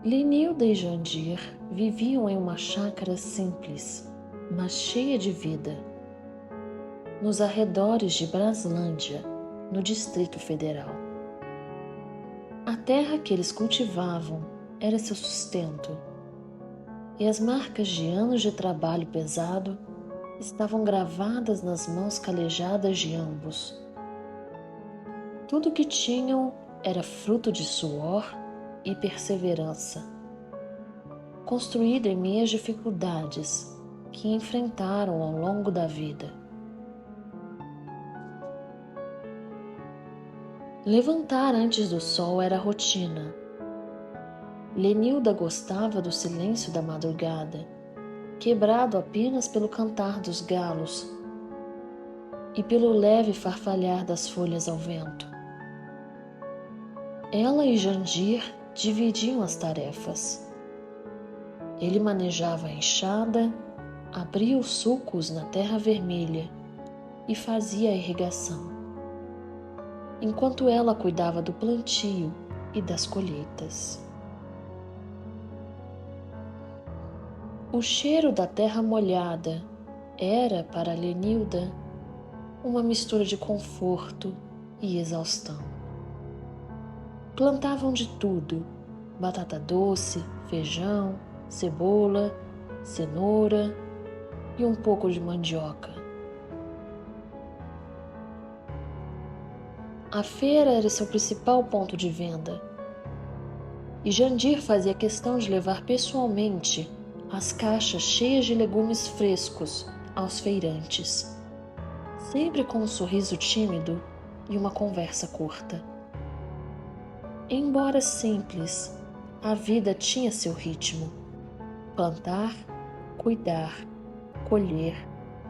Lenilda e Jandir viviam em uma chácara simples, mas cheia de vida, nos arredores de Braslândia, no Distrito Federal. A terra que eles cultivavam era seu sustento, e as marcas de anos de trabalho pesado estavam gravadas nas mãos calejadas de ambos. Tudo o que tinham era fruto de suor e perseverança, construído em meio às dificuldades que enfrentaram ao longo da vida. Levantar antes do sol era rotina. Lenilda gostava do silêncio da madrugada, quebrado apenas pelo cantar dos galos e pelo leve farfalhar das folhas ao vento. Ela e Jandir dividiam as tarefas. Ele manejava a enxada, abria os sulcos na terra vermelha e fazia a irrigação, enquanto ela cuidava do plantio e das colheitas. O cheiro da terra molhada era, para Lenilda, uma mistura de conforto e exaustão. Plantavam de tudo: batata doce, feijão, cebola, cenoura e um pouco de mandioca. A feira era seu principal ponto de venda, e Jandir fazia questão de levar pessoalmente as caixas cheias de legumes frescos aos feirantes, sempre com um sorriso tímido e uma conversa curta. Embora simples, a vida tinha seu ritmo: plantar, cuidar, colher,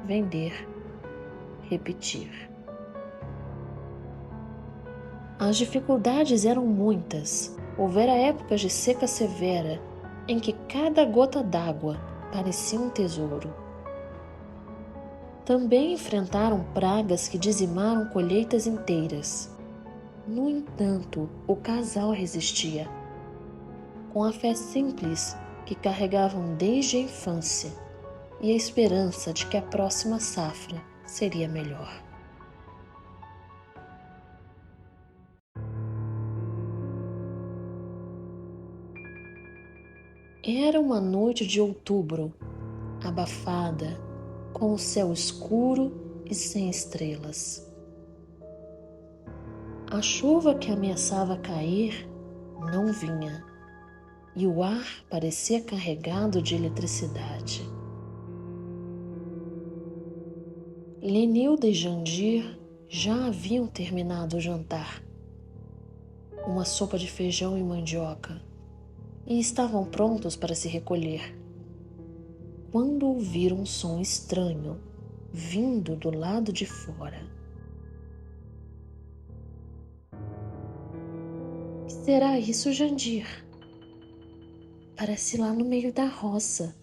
vender, repetir. As dificuldades eram muitas. Houvera épocas de seca severa em que cada gota d'água parecia um tesouro. Também enfrentaram pragas que dizimaram colheitas inteiras. No entanto, o casal resistia, com a fé simples que carregavam desde a infância e a esperança de que a próxima safra seria melhor. Era uma noite de outubro, abafada, com o céu escuro e sem estrelas. A chuva que ameaçava cair não vinha, e o ar parecia carregado de eletricidade. Lenilda e Jandir já haviam terminado o jantar, uma sopa de feijão e mandioca, e estavam prontos para se recolher, quando ouviram um som estranho vindo do lado de fora. "Que será isso, Jandir? Parece lá no meio da roça",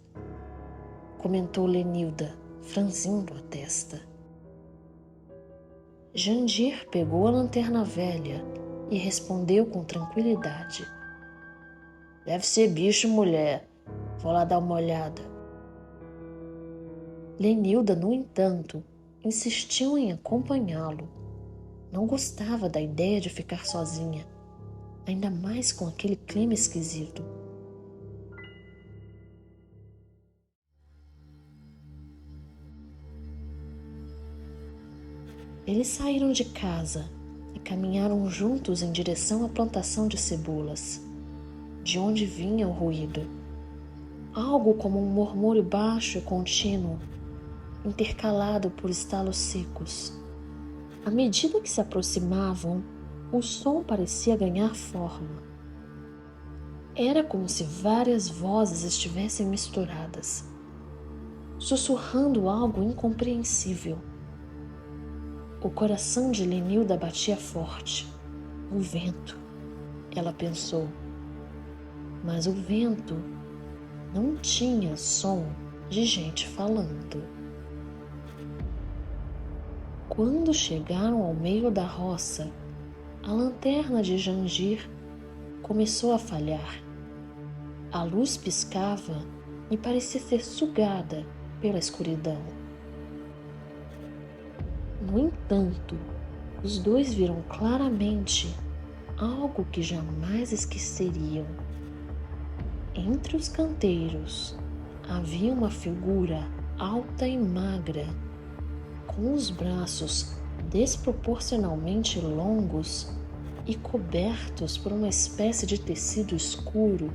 comentou Lenilda, franzindo a testa. Jandir pegou a lanterna velha e respondeu com tranquilidade: "Deve ser bicho, mulher. Vou lá dar uma olhada." Lenilda, no entanto, insistiu em acompanhá-lo. Não gostava da ideia de ficar sozinha, ainda mais com aquele clima esquisito. Eles saíram de casa e caminharam juntos em direção à plantação de cebolas, de onde vinha o ruído. Algo como um murmúrio baixo e contínuo, intercalado por estalos secos. À medida que se aproximavam, o som parecia ganhar forma. Era como se várias vozes estivessem misturadas, sussurrando algo incompreensível. O coração de Lenilda batia forte. O vento, ela pensou. Mas o vento não tinha som de gente falando. Quando chegaram ao meio da roça, a lanterna de Jandir começou a falhar A luz piscava e parecia ser sugada pela escuridão. No entanto, os dois viram claramente algo que jamais esqueceriam. Entre os canteiros havia uma figura alta e magra, com os braços desproporcionalmente longos e cobertos por uma espécie de tecido escuro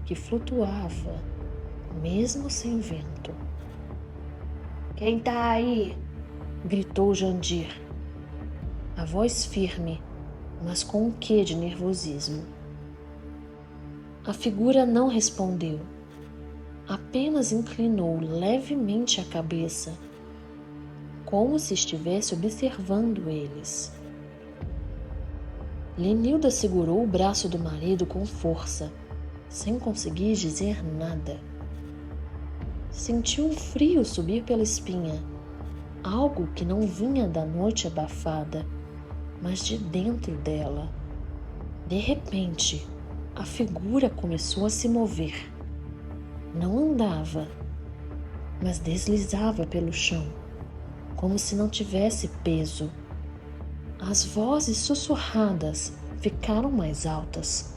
que flutuava, mesmo sem vento. "Quem tá aí?" gritou Jandir, a voz firme, mas com um quê de nervosismo. A figura não respondeu, apenas inclinou levemente a cabeça, como se estivesse observando eles. Lenilda segurou o braço do marido com força, sem conseguir dizer nada. Sentiu um frio subir pela espinha, algo que não vinha da noite abafada, mas de dentro dela. De repente, a figura começou a se mover. Não andava, mas deslizava pelo chão, como se não tivesse peso. As vozes sussurradas ficaram mais altas,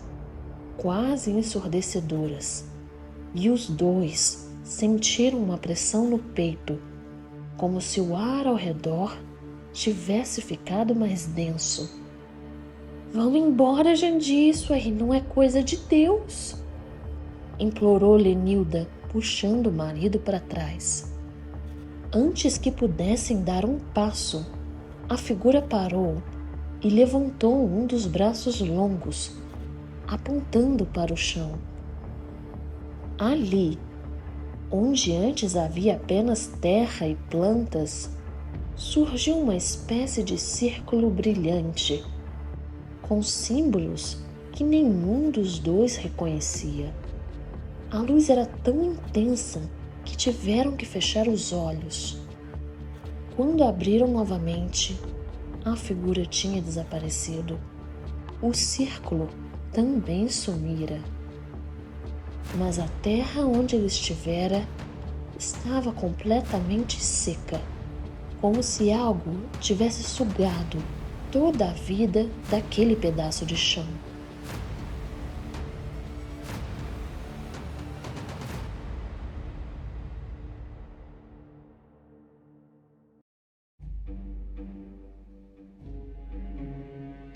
quase ensurdecedoras, e os dois sentiram uma pressão no peito, como se o ar ao redor tivesse ficado mais denso. "Vamos embora, Jandir, isso aí não é coisa de Deus", implorou Lenilda, puxando o marido para trás. Antes que pudessem dar um passo, a figura parou e levantou um dos braços longos, apontando para o chão. Ali, onde antes havia apenas terra e plantas, surgiu uma espécie de círculo brilhante, com símbolos que nenhum dos dois reconhecia. A luz era tão intensa que tiveram que fechar os olhos. Quando abriram novamente, a figura tinha desaparecido. O círculo também sumira. Mas a terra onde ele estivera estava completamente seca, como se algo tivesse sugado toda a vida daquele pedaço de chão.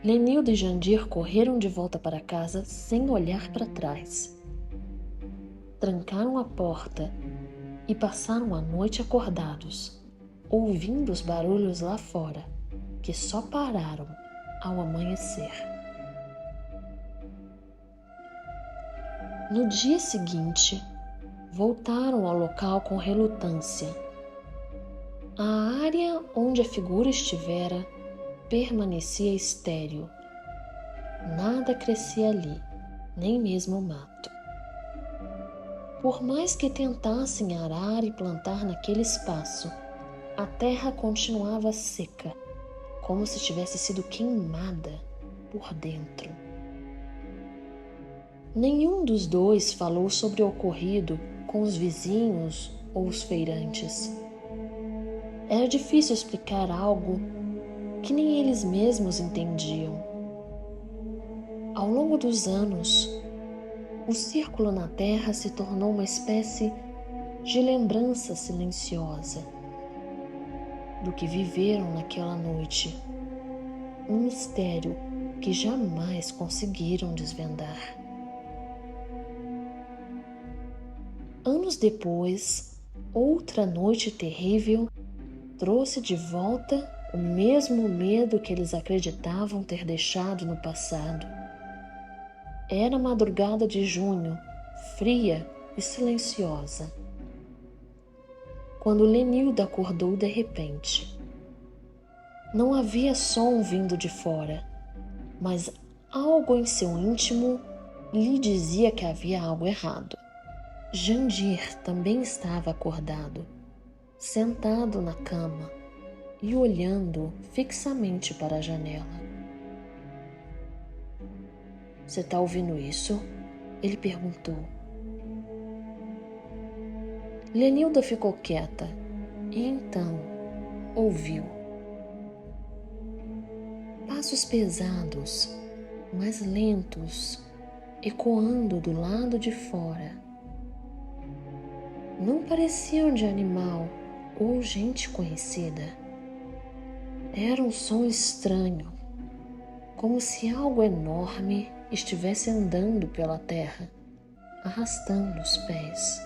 Lenilda e Jandir correram de volta para casa sem olhar para trás. Trancaram a porta e passaram a noite acordados, ouvindo os barulhos lá fora, que só pararam ao amanhecer. No dia seguinte, voltaram ao local com relutância. A área onde a figura estivera permanecia estéril. Nada crescia ali, nem mesmo o mato. Por mais que tentassem arar e plantar naquele espaço, a terra continuava seca, como se tivesse sido queimada por dentro. Nenhum dos dois falou sobre o ocorrido com os vizinhos ou os feirantes. Era difícil explicar algo que nem eles mesmos entendiam. Ao longo dos anos, o círculo na terra se tornou uma espécie de lembrança silenciosa do que viveram naquela noite, um mistério que jamais conseguiram desvendar. Anos depois, outra noite terrível trouxe de volta o mesmo medo que eles acreditavam ter deixado no passado. Era madrugada de junho, fria e silenciosa, quando Lenilda acordou de repente. Não havia som vindo de fora, mas algo em seu íntimo lhe dizia que havia algo errado. Jandir também estava acordado, sentado na cama e olhando fixamente para a janela. "Você está ouvindo isso?" ele perguntou. Lenilda ficou quieta e então ouviu passos pesados, mais lentos, ecoando do lado de fora. Não pareciam de animal ou gente conhecida. Era um som estranho, como se algo enorme estivesse andando pela terra, arrastando os pés.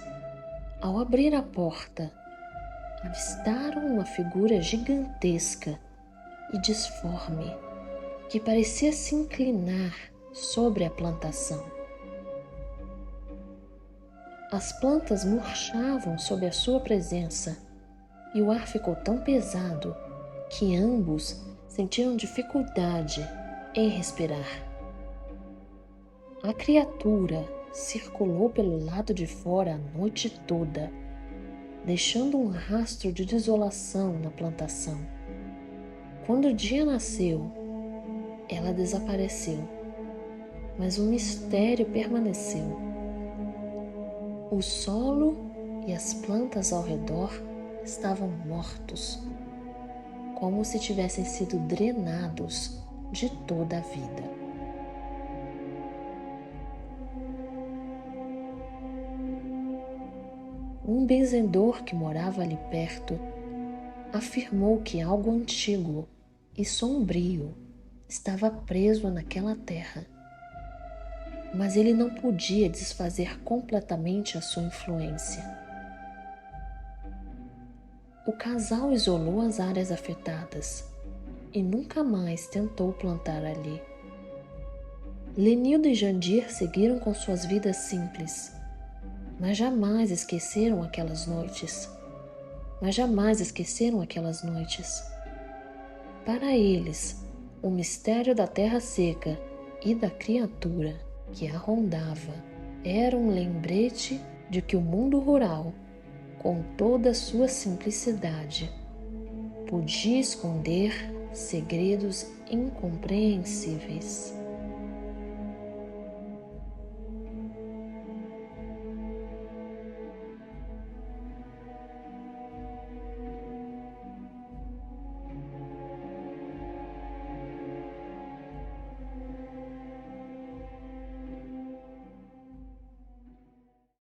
Ao abrir a porta, avistaram uma figura gigantesca e disforme que parecia se inclinar sobre a plantação. As plantas murchavam sob a sua presença e o ar ficou tão pesado que ambos sentiram dificuldade em respirar. A criatura circulou pelo lado de fora a noite toda, deixando um rastro de desolação na plantação. Quando o dia nasceu, ela desapareceu, mas um mistério permaneceu. O solo e as plantas ao redor estavam mortos, como se tivessem sido drenados de toda a vida. Um benzedor que morava ali perto afirmou que algo antigo e sombrio estava preso naquela terra, mas ele não podia desfazer completamente a sua influência. O casal isolou as áreas afetadas e nunca mais tentou plantar ali. Lenilda e Jandir seguiram com suas vidas simples, mas jamais esqueceram aquelas noites. Para eles, o mistério da terra seca e da criatura que a rondava era um lembrete de que o mundo rural, com toda a sua simplicidade, podia esconder segredos incompreensíveis.